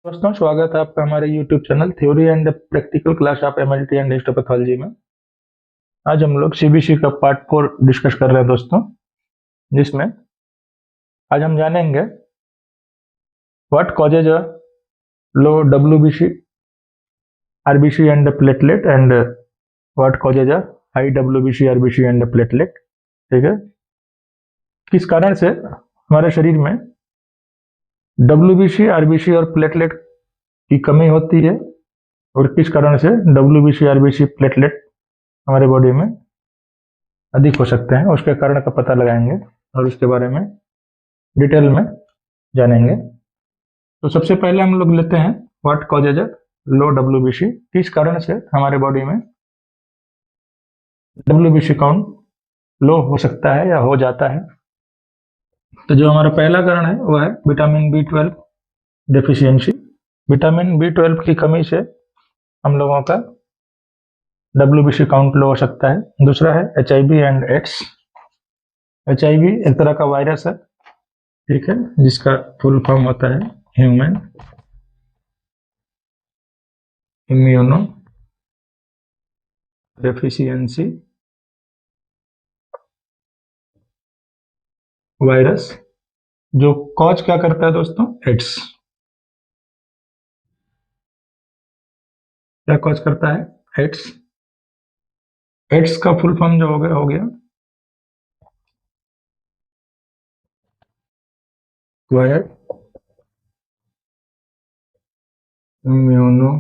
दोस्तों, स्वागत है आपका हमारे YouTube channel theory and practical class of MLT and histopathology में। आज हम लोग सीबीसी का पार्ट 4 डिस्कस कर रहे हैं दोस्तों, जिसमें आज हम जानेंगे what causes a low WBC RBC and platelet and what causes a high WBC RBC and platelet. ठीक है, किस कारण से हमारे शरीर में डब्ल्यूबीसी आरबीसी और प्लेटलेट की कमी होती है और किस कारण से डब्ल्यूबीसी आरबीसी प्लेटलेट हमारे बॉडी में अधिक हो सकते हैं, उसके कारण का पता लगाएंगे और उसके बारे में डिटेल में जानेंगे। तो सबसे पहले हम लोग लेते हैं व्हाट कॉजेज लो डब्ल्यूबीसी, किस कारण से हमारे बॉडी में डब्ल्यूबीसी काउंट लो हो सकता है या हो जाता है। तो जो हमारा पहला कारण है वो है vitamin b 12 deficiency. Vitamin b 12 की कमी से हम लोगों का डब्ल्यूबीसी काउंट लो हो सकता है। दूसरा है HIV एंड एड्स। HIV एक तरह का वायरस है, ठीक है, जिसका फुल फॉर्म होता है ह्यूमन इम्यूनो डेफिशिएंसी वायरस, जो कॉज क्या करता है दोस्तों? एड्स। क्या कॉज करता है? एड्स। एड्स का फुल फॉर्म जो हो गया acquired immuno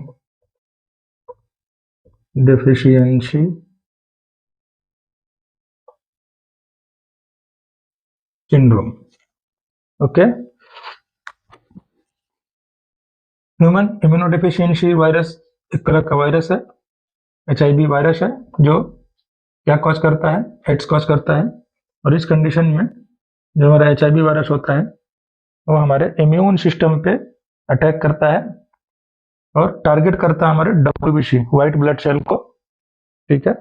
deficiency syndrome. Okay, human immunodeficiency virus एक तरह का वायरस है, HIV वायरस है, जो क्या कॉज करता है? एड्स कॉज करता है। और इस कंडीशन में जो हमारा HIV वायरस होता है वो हमारे इम्यून सिस्टम पे अटैक करता है और टारगेट करता है हमारे डब्ल्यूबीसी व्हाइट ब्लड सेल को। ठीक है,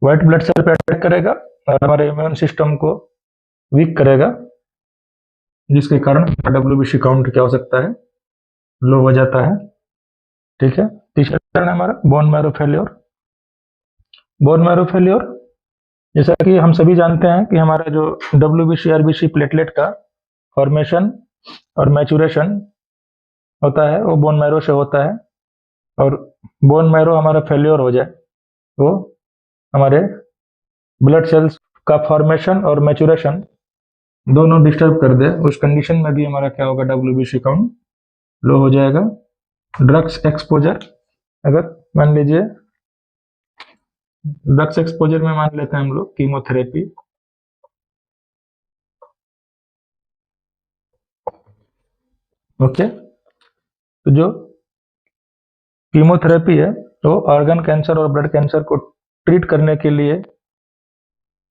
व्हाइट ब्लड सेल पे अटैक करेगा और हमारे इम्यून सिस्टम को वीक करेगा, जिसके कारण डब्ल्यूबीसी काउंट क्या हो सकता है? लो हो जाता है। ठीक है, तीसरा कारण है हमारा bone marrow failure. Bone marrow failure, जैसा कि हम सभी जानते हैं कि हमारा जो डब्ल्यूबीसी आरबीसी प्लेटलेट का फॉर्मेशन और मैचुरेशन होता है वो बोन मैरो से होता है, और बोन मैरो हमारा फेल्योर हो जाए तो हमारे ब्लड सेल्स का फॉर्मेशन और मैचुरेशन दोनों डिस्टर्ब कर दे, उस कंडीशन में भी हमारा क्या होगा? डब्ल्यूबीसी काउंट लो हो जाएगा। ड्रग्स एक्सपोजर, अगर मान लीजिए ड्रग्स एक्सपोजर में मान लेते हैं हम लोग कीमोथेरेपी। ओके, तो जो कीमोथेरेपी है तो ऑर्गन कैंसर और ब्लड कैंसर को ट्रीट करने के लिए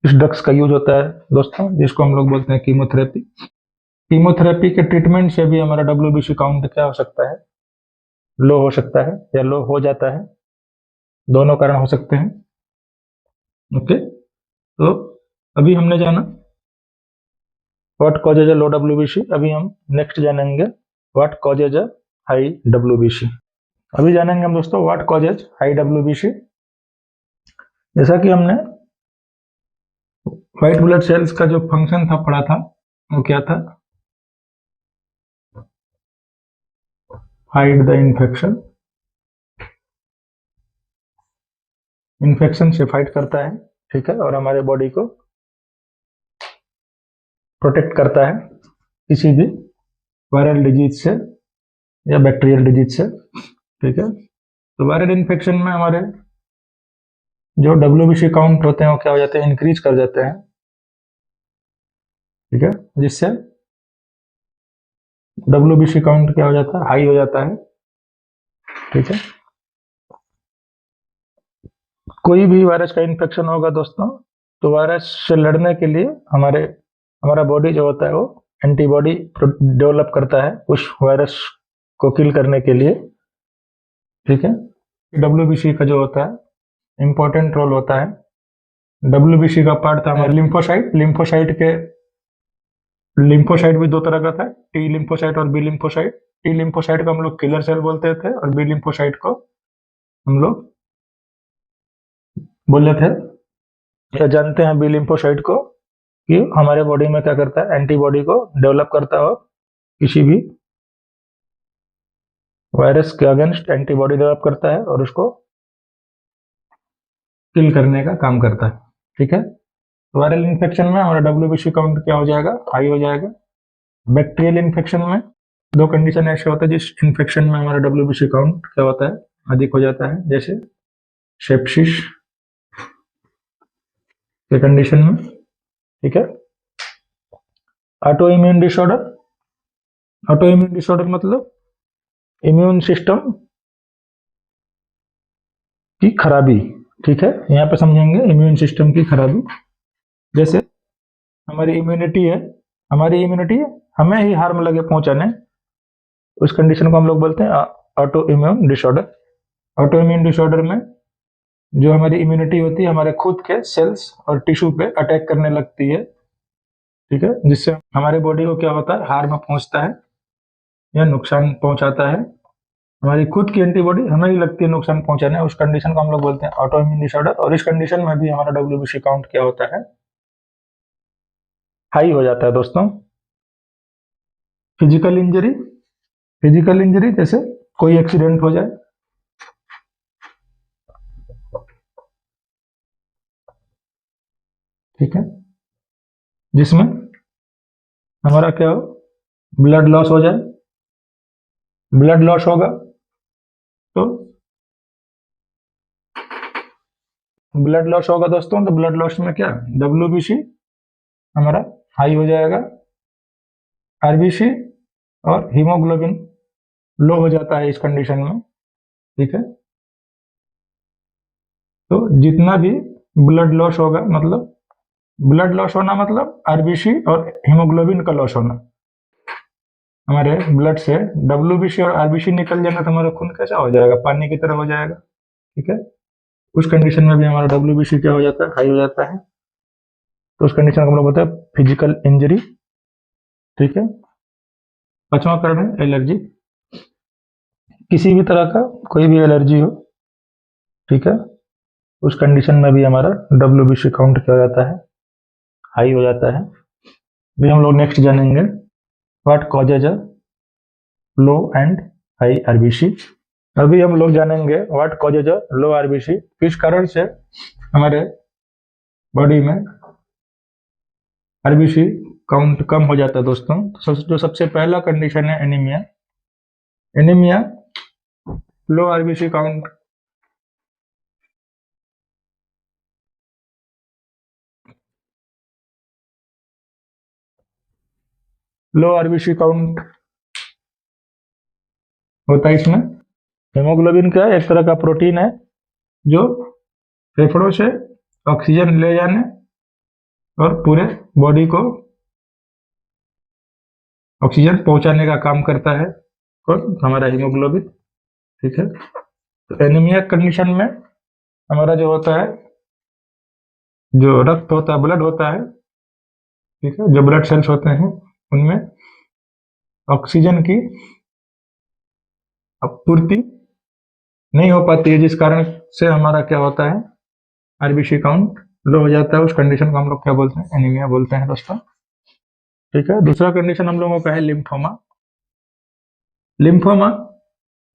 इस ड्रग्स का यूज होता है दोस्तों, जिसको हम लोग बोलते हैं कीमोथेरेपी। कीमोथेरेपी के ट्रीटमेंट से भी हमारा डब्ल्यूबीसी काउंट क्या हो सकता है? लो हो सकता है या लो हो जाता है। दोनों कारण हो सकते हैं। ओके, तो अभी हमने जाना व्हाट कॉजेज लो डब्ल्यूबीसी। अभी हम नेक्स्ट जानेंगे व्हाट कॉजेज हाई डब्ल्यूबीसी। अभी जानेंगे हम दोस्तों व्हाट कॉजेज हाई डब्ल्यूबीसी। जैसा कि हमने व्हाइट ब्लड सेल्स का जो फंक्शन था पढ़ा था, वो क्या था? Hide the infection. इन्फेक्शन से फाइट करता है, ठीक है, और हमारे बॉडी को प्रोटेक्ट करता है किसी भी वायरल डिजीज से या बैक्टीरियल डिजीज से। ठीक है, तो वायरल इन्फेक्शन में हमारे जो डब्ल्यूबीसी काउंट होते हैं वो क्या हो जाते हैं? इंक्रीज कर जाते हैं। ठीक है, जिससे डब्ल्यूबीसी काउंट क्या हो जाता है? हाई हो जाता है। ठीक है, कोई भी वायरस का इन्फेक्शन होगा दोस्तों, तो वायरस से लड़ने के लिए हमारा बॉडी जो होता है वो एंटीबॉडी डेवलप करता है उस वायरस को किल करने के लिए। ठीक है, डब्ल्यूबीसी का जो होता है इंपॉर्टेंट रोल होता है। डब्ल्यूबीसी का पार्ट था हमारे लिम्फोसाइट। लिम्फोसाइट भी दो तरह का था, टी लिम्फोसाइट और बी लिम्फोसाइट। टी लिम्फोसाइट को हम लोग किलर सेल बोलते थे और बी लिम्फोसाइट को हम लोग बोले थे, या जानते हैं बी लिम्फोसाइट को कि हमारे बॉडी में क्या करता है, एंटीबॉडी को डेवलप करता हो, किसी भी वायरस के अगेंस्ट एंटीबॉडी डेवलप करता है और उसको किल करने का काम करता है। ठीक है, वायरल इन्फेक्शन में हमारा डब्ल्यूबीसी काउंट क्या हो जाएगा, हाई हो जाएगा। बैक्टीरियल इन्फेक्शन में दो कंडीशन ऐसे होते हैं जिस इन्फेक्शन में हमारा डब्ल्यूबीसी काउंट क्या होता है, अधिक हो जाता है, जैसे सेप्सिस के कंडीशन में। ठीक है, auto immune disorder, auto immune disorder मतलब इम्यून सिस्टम की खराबी। ठीक है, यहाँ पे समझेंगे इम्यून सिस्टम की खराबी। जैसे हमारी इम्यूनिटी है, हमारी इम्यूनिटी हमें ही हार्म लगे पहुंचाने, उस कंडीशन को हम लोग बोलते हैं auto immune disorder. Auto immune disorder में जो हमारी इम्यूनिटी होती है हमारे खुद के सेल्स और टिश्यू पे अटैक करने लगती है। ठीक है, जिससे हमारे बॉडी को क्या होता है, हार्म पहुंचता है या नुकसान पहुंचाता है। हमारी खुद की एंटीबॉडी हमें ही लगती है नुकसान पहुंचाने, उस कंडीशन को हम लोग बोलते हैं ऑटो इम्यून डिसऑर्डर। और इस कंडीशन में भी हमारा डब्ल्यूबीसी काउंट क्या होता है, हाई हो जाता है दोस्तों। फिजिकल इंजरी, फिजिकल इंजरी जैसे कोई एक्सीडेंट हो जाए, ठीक है, जिसमें हमारा क्या हो, ब्लड लॉस हो जाए, ब्लड लॉस होगा तो ब्लड लॉस होगा दोस्तों, तो ब्लड लॉस में क्या, डब्ल्यूबीसी हमारा हाई हो जाएगा, आरबीसी और हीमोग्लोबिन लो हो जाता है इस कंडीशन में। ठीक है, तो जितना भी ब्लड लॉस होगा, मतलब ब्लड लॉस होना मतलब आरबीसी और हीमोग्लोबिन का लॉस होना, हमारे ब्लड से डब्ल्यूबीसी और आरबीसी निकल जाएगा तो हमारा खून कैसा हो जाएगा, पानी की तरह हो जाएगा। ठीक है, उस कंडीशन में भी हमारा डब्ल्यूबीसी क्या हो जाता है, हाई हो जाता है। तो उस कंडीशन को हम लोग बोलते हैं फिजिकल इंजरी। ठीक है, पांचवा कारण है एलर्जी, किसी भी तरह का कोई भी एलर्जी हो। ठीक है, उस कंडीशन में भी हमारा डब्ल्यूबीसी काउंट क्या हो जाता है, हाई हो जाता है। भी हम लोग नेक्स्ट जानेंगे what causes a low and high RBC. अभी हम लोग जानेंगे what causes a low RBC, किस कारण से हमारे बॉडी में आरबीसी काउंट कम हो जाता है दोस्तों। तो जो सबसे पहला कंडीशन है एनीमिया, एनीमिया लो आरबीसी काउंट, लो आरबीसी काउंट होता है इसमें। हेमोग्लोबिन क्या है, एक तरह का प्रोटीन है जो फेफड़ों से ऑक्सीजन ले जाने और पूरे बॉडी को ऑक्सीजन पहुंचाने का काम करता है, और हमारा हीमोग्लोबिन। ठीक है, तो एनीमिया कंडीशन में हमारा जो होता है, जो रक्त होता है, ब्लड होता है, ठीक है, जो ब्लड सेल्स होते हैं उनमें ऑक्सीजन की आपूर्ति नहीं हो पाती है, जिस कारण से हमारा क्या होता है, आरबीसी काउंट लो हो जाता है। उस कंडीशन को हम लोग क्या बोलते हैं, एनीमिया बोलते हैं दोस्तों। ठीक है, दूसरा कंडीशन हम लोगों का है lymphoma. Lymphoma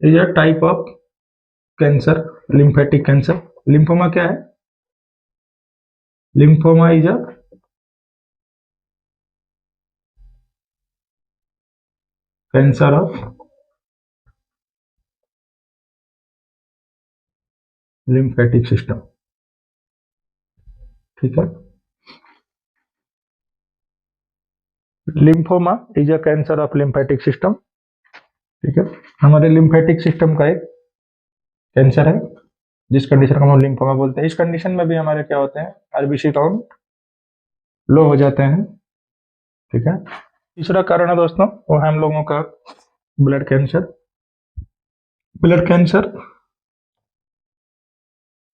is a type of cancer, lymphatic cancer. Lymphoma क्या है, lymphoma is a cancer of lymphatic system. ठीक है, lymphoma is a cancer of lymphatic system. ठीक है, हमारे लिम्फेटिक सिस्टम का एक कैंसर है जिस कंडीशन को हम लिम्फोमा बोलते हैं। इस कंडीशन में भी हमारे क्या होते हैं, आरबीसी काउंट लो हो जाते हैं। ठीक है, तीसरा कारण है दोस्तों वो है हम लोगों का blood cancer. Blood cancer,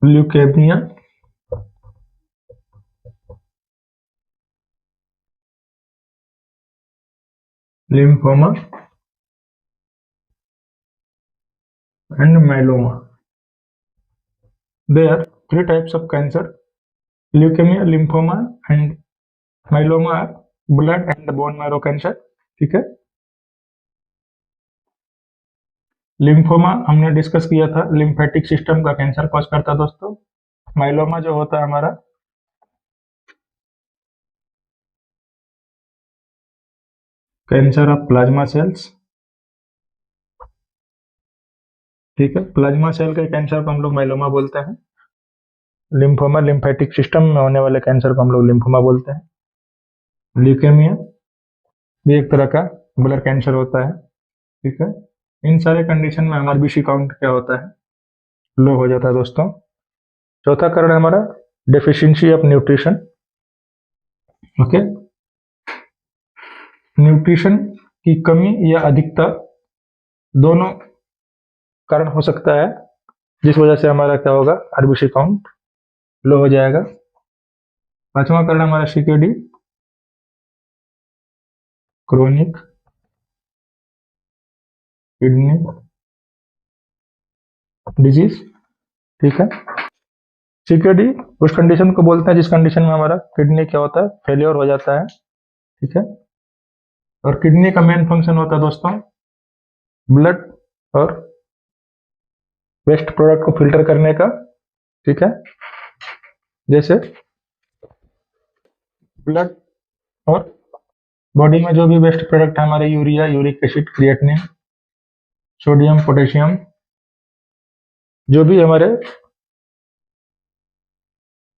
leukaemia, lymphoma and myeloma. There are three types of cancer: leukemia, lymphoma and myeloma are blood and bone marrow cancer. ठीक है, लिम्फोमा हमने डिस्कस किया था, लिम्फेटिक सिस्टम का कैंसर कॉज करता है दोस्तों। माइलोमा जो होता है हमारा कैंसर ऑफ प्लाज्मा सेल्स। ठीक है, प्लाज्मा सेल के कैंसर को हम लोग माइलोमा बोलते हैं। लिम्फोमा लिम्फेटिक सिस्टम में होने वाले कैंसर को हम लोग लिम्फोमा बोलते हैं। ल्यूकेमिया भी एक तरह का ब्लड कैंसर होता है। ठीक है, इन सारे कंडीशन में हमारा बीसी काउंट क्या होता है, लो हो जाता है दोस्तों। चौथा कारण है हमारा deficiency of nutrition. Okay, nutrition की कमी या अधिकता दोनों कारण हो सकता है, जिस वजह से हमारा क्या होगा, आरबीसी काउंट लो हो जाएगा। पांचवा कारण हमारा सीकेडी, क्रोनिक किडनी डिजीज। ठीक है, सीकेडी उस कंडीशन को बोलते हैं जिस कंडीशन में हमारा किडनी क्या होता है, फेलियर हो जाता है। ठीक है, और किडनी का मेन फंक्शन होता है दोस्तों ब्लड और वेस्ट प्रोडक्ट को फिल्टर करने का। ठीक है, जैसे ब्लड और बॉडी में जो भी वेस्ट प्रोडक्ट है हमारे, urea, uric acid, creatinine, sodium, potassium, जो भी हमारे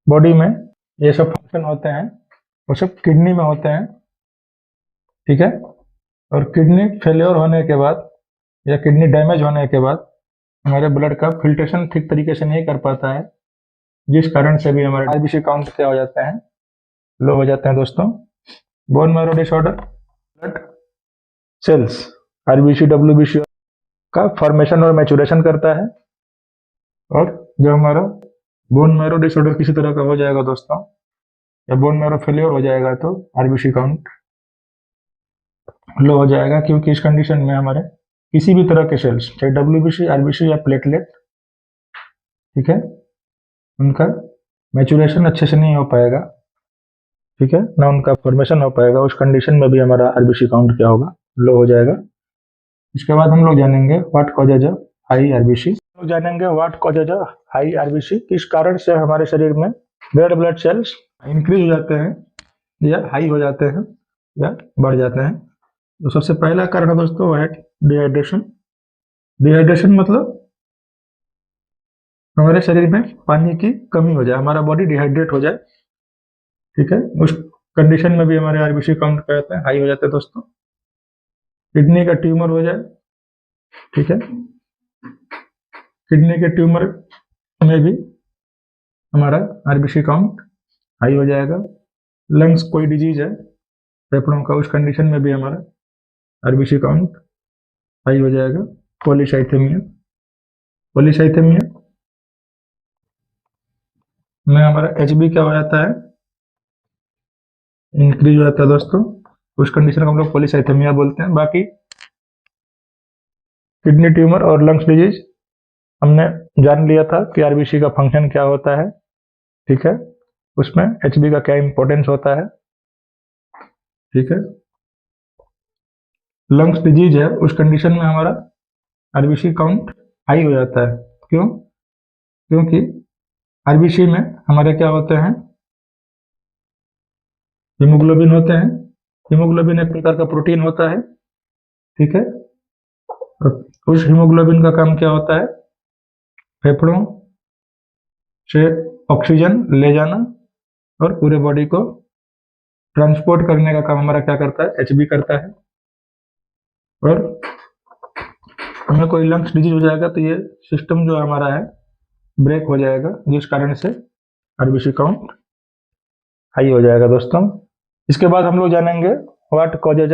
बॉडी में ये सब फंक्शन होते हैं वो सब किडनी में होते हैं। ठीक है, और किडनी फेलियर होने के बाद या किडनी डैमेज होने के बाद हमारे ब्लड का फिल्ट्रेशन ठीक तरीके से नहीं कर पाता है, जिस कारण से भी हमारे आरबीसी काउंट क्या हो जाते हैं, लो हो जाते हैं दोस्तों। Bone marrow disorder, blood cells RBC WBC का फॉर्मेशन और मैचुरेशन करता है, और जो हमारा बोन मैरो डिसऑर्डर किसी तरह का हो जाएगा दोस्तों, या बोन मैरो फेलियर हो जाएगा, तो आरबीसी काउंट लो हो जाएगा, क्योंकि इस कंडीशन में हमारे किसी भी तरह के सेल्स, चाहे डब्ल्यूबीसी, आरबीसी या प्लेटलेट, ठीक है, उनका मैचुरेशन अच्छे से नहीं हो पाएगा। ठीक है ना, उनका फॉर्मेशन हो पाएगा। उस कंडीशन में भी हमारा आरबीसी काउंट क्या होगा, लो हो जाएगा। इसके बाद हम लोग जानेंगे व्हाट कॉजेज हाई आरबीसी। लोग जानेंगे व्हाट कॉजेज हाई आरबीसी, किस कारण से हमारे शरीर में रेड ब्लड सेल्स इंक्रीज हो जाते हैं या हाई हो जाते हैं या बढ़ जाते हैं। तो सबसे पहला कारण है दोस्तों वो है डिहाइड्रेशन। डिहाइड्रेशन मतलब हमारे शरीर में पानी की कमी हो जाए, हमारा बॉडी डिहाइड्रेट हो जाए। ठीक है, उस कंडीशन में भी हमारे आरबीसी काउंट क्या होता है, हाई हो जाता है दोस्तों। किडनी का ट्यूमर हो जाए, ठीक है, किडनी के ट्यूमर में भी हमारा आरबीसी काउंट हाई हो जाएगा। लंग्स कोई डिजीज है फेफड़ों का, उस कंडीशन में भी हमारा आरबीसी काउंट हाई हो जाएगा। पॉलीसाइथेमिया, पॉलीसाइथेमिया में हमारा एचबी क्या हो जाता है, इंक्रीज हो जाता है दोस्तों। उस कंडीशन को हम लोग पॉलीसाइथेमिया बोलते हैं। बाकी किडनी ट्यूमर और लंग्स डिजीज हमने जान लिया था कि आरबीसी का फंक्शन क्या होता है। ठीक है, उसमें एचबी का क्या इंपॉर्टेंस होता है। ठीक है, लंग्स डिजीज है, उस कंडीशन में हमारा आरबीसी काउंट हाई हो जाता है। क्यों? क्योंकि आरबीसी में हमारे क्या होते हैं, हीमोग्लोबिन होते हैं। हीमोग्लोबिन एक प्रकार का प्रोटीन होता है। ठीक है, और उस हीमोग्लोबिन का काम क्या होता है, फेफड़ों से ऑक्सीजन ले जाना और पूरे बॉडी को ट्रांसपोर्ट करने का काम हमारा क्या करता है, एचबी करता है। और हमें कोई लंग्स डिजीज हो जाएगा तो ये सिस्टम जो हमारा है ब्रेक हो जाएगा, जिस कारण से आरबीसी काउंट हाई हो जाएगा दोस्तों। इसके बाद हम लोग जानेंगे what causes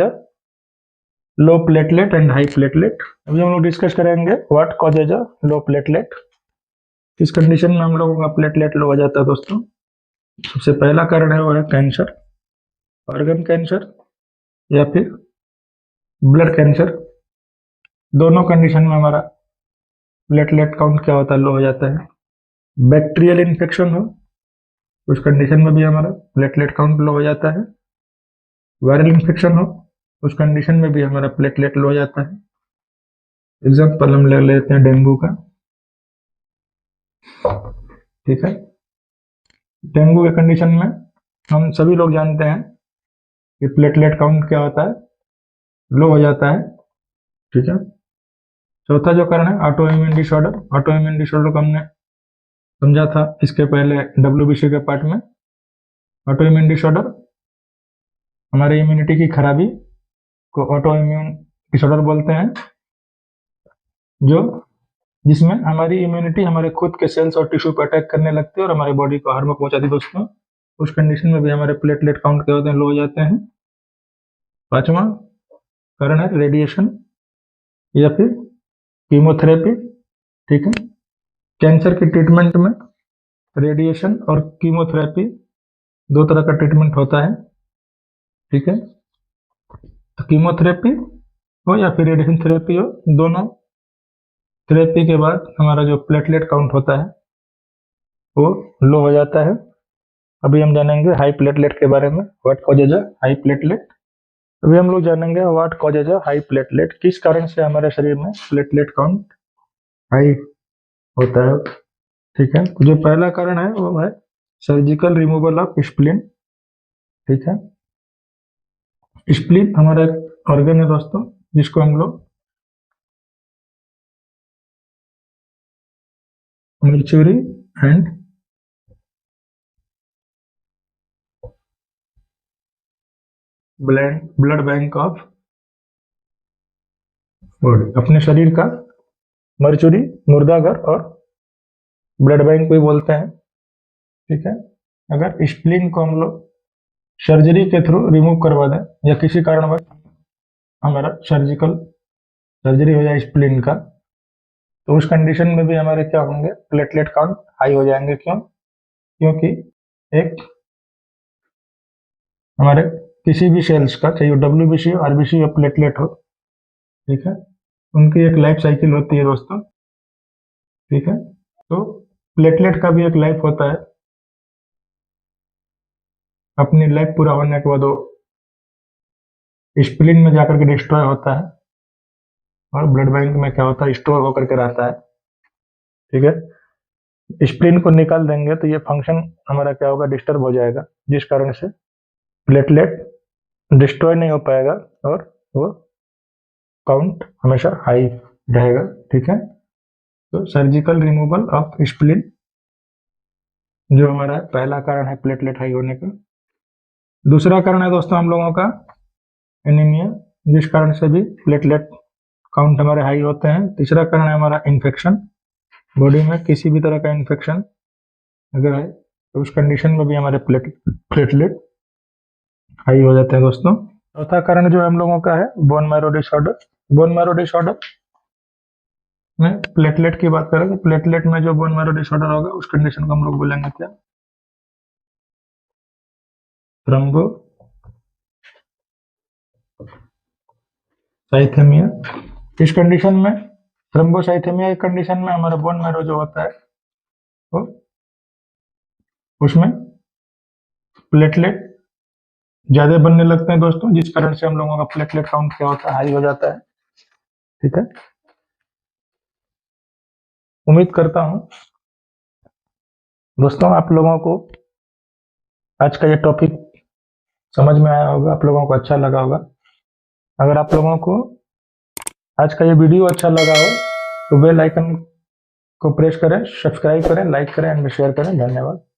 low platelet and high platelet. अभी हम लोग डिस्कस करेंगे व्हाट कॉजेज लो प्लेटलेट। इस कंडीशन में हम लोगों का प्लेटलेट लो हो जाता है दोस्तों। सबसे पहला कारण है वो है कैंसर, ऑर्गन कैंसर या फिर ब्लड कैंसर। दोनों कंडीशन में हमारा प्लेटलेट काउंट क्या होता है, लो हो जाता है। बैक्टीरियल इन्फेक्शन हो उस कंडीशन में भी हमारा प्लेटलेट काउंट लो हो जाता है। वायरल इन्फेक्शन हो उस कंडीशन में भी हमारा प्लेटलेट लो हो जाता है। एग्जाम्पल हम ले लेते हैं डेंगू का, ठीक है। डेंगू के कंडीशन में हम सभी लोग जानते हैं कि प्लेटलेट काउंट क्या होता है, लो हो जाता है, ठीक है। चौथा जो कारण है auto immune disorder. Auto immune disorder को हमने समझा था इसके पहले डब्ल्यूबीसी के पार्ट में। ऑटो इम्यून डिसऑर्डर हमारे इम्यूनिटी की खराबी को ऑटो इम्यून डिसऑर्डर बोलते हैं, जो जिसमें हमारी इम्यूनिटी हमारे खुद के सेल्स और टिश्यू पर अटैक करने लगती है और हमारे बॉडी को हार्म पहुंचाती है दोस्तों। उस कंडीशन में भी हमारे प्लेटलेट काउंट क्या होते हैं, लो हो जाते हैं। पांचवा कारण है रेडिएशन या फिर कीमोथेरेपी, ठीक है। कैंसर के ट्रीटमेंट में रेडिएशन और कीमोथेरेपी दो तरह का ट्रीटमेंट होता है, ठीक है। तो कीमोथेरेपी हो या फिर रेडिएशन थेरेपी हो, दोनों थेरेपी के बाद हमारा जो प्लेटलेट काउंट होता है वो लो हो जाता है। अभी हम जानेंगे हाई प्लेटलेट के बारे में, what causes a high platelet. अभी हम लोग जानेंगे what causes a high platelet, किस कारण से हमारे शरीर में प्लेटलेट काउंट हाई होता है, ठीक है। जो पहला कारण है वो है सर्जिकल रिमूवल ऑफ स्प्लीन, ठीक है। स्प्लीन हमारा एक ऑर्गन है दोस्तों, जिसको हम लोग mercury and blood bank of body, अपने शरीर का मर्क्यूरी मुर्दाघर और ब्लड बैंक भी बोलते हैं, ठीक है। अगर स्प्लीन को हम लोग सर्जरी के थ्रू रिमूव करवा दें या किसी कारणवश हमारा सर्जरी हो जाए स्प्लीन का, तो उस कंडीशन में भी हमारे क्या होंगे, प्लेटलेट काउंट हाई हो जाएंगे। क्यों? क्योंकि एक हमारे किसी भी सेल्स का, चाहे वो डब्ल्यूबीसी हो, आरबीसी या प्लेटलेट हो, ठीक है, उनकी एक लाइफ साइकिल होती है दोस्तों, ठीक है। तो प्लेटलेट का भी एक लाइफ होता है, अपनी लाइफ पूरा होने के बाद वो स्प्लीन में जाकर के डिस्ट्रॉय होता है और ब्लड बैंक में क्या होता है, स्टोर होकर के रहता है, ठीक है। स्प्लीन को निकाल देंगे तो ये फंक्शन हमारा क्या होगा, डिस्टर्ब हो जाएगा, जिस कारण से प्लेटलेट डिस्ट्रॉय नहीं हो पाएगा और वो काउंट हमेशा हाई रहेगा, ठीक है। तो सर्जिकल रिमूवल ऑफ स्प्लीन जो हमारा पहला कारण है प्लेटलेट हाई होने का। दूसरा कारण है दोस्तों हम लोगों का एनीमिया, जिस कारण से भी प्लेटलेट काउंट हमारे हाई होते हैं। तीसरा कारण है हमारा इन्फेक्शन, बॉडी में किसी भी तरह का इन्फेक्शन अगर है तो उस कंडीशन में भी हमारे प्लेटलेट हाई हो जाते हैं दोस्तों। चौथा कारण जो हम लोगों का है bone marrow disorder. Bone marrow disorder में प्लेटलेट की बात करें तो प्लेटलेट में जो बोन मैरो डिसऑर्डर होगा उस कंडीशन को हम लोग बोलेंगे क्या, थ्रोम्बोसाइथेमिया। इस कंडीशन में थ्रोम्बोसाइथेमिया की कंडीशन में हमारा बोन मैरो जो होता है तो उसमें प्लेटलेट ज्यादा बनने लगते हैं दोस्तों, जिस कारण से हम लोगों का प्लेटलेट काउंट क्या होता है, हाई हो जाता है, ठीक है। उम्मीद करता हूं दोस्तों आप लोगों को आज का ये टॉपिक समझ में आया होगा, आप लोगों को अच्छा लगा होगा। अगर आप लोगों को आज का ये वीडियो अच्छा लगा हो तो बेल आइकन को प्रेस करें, सब्सक्राइब करें, लाइक करें एंड शेयर करें। धन्यवाद।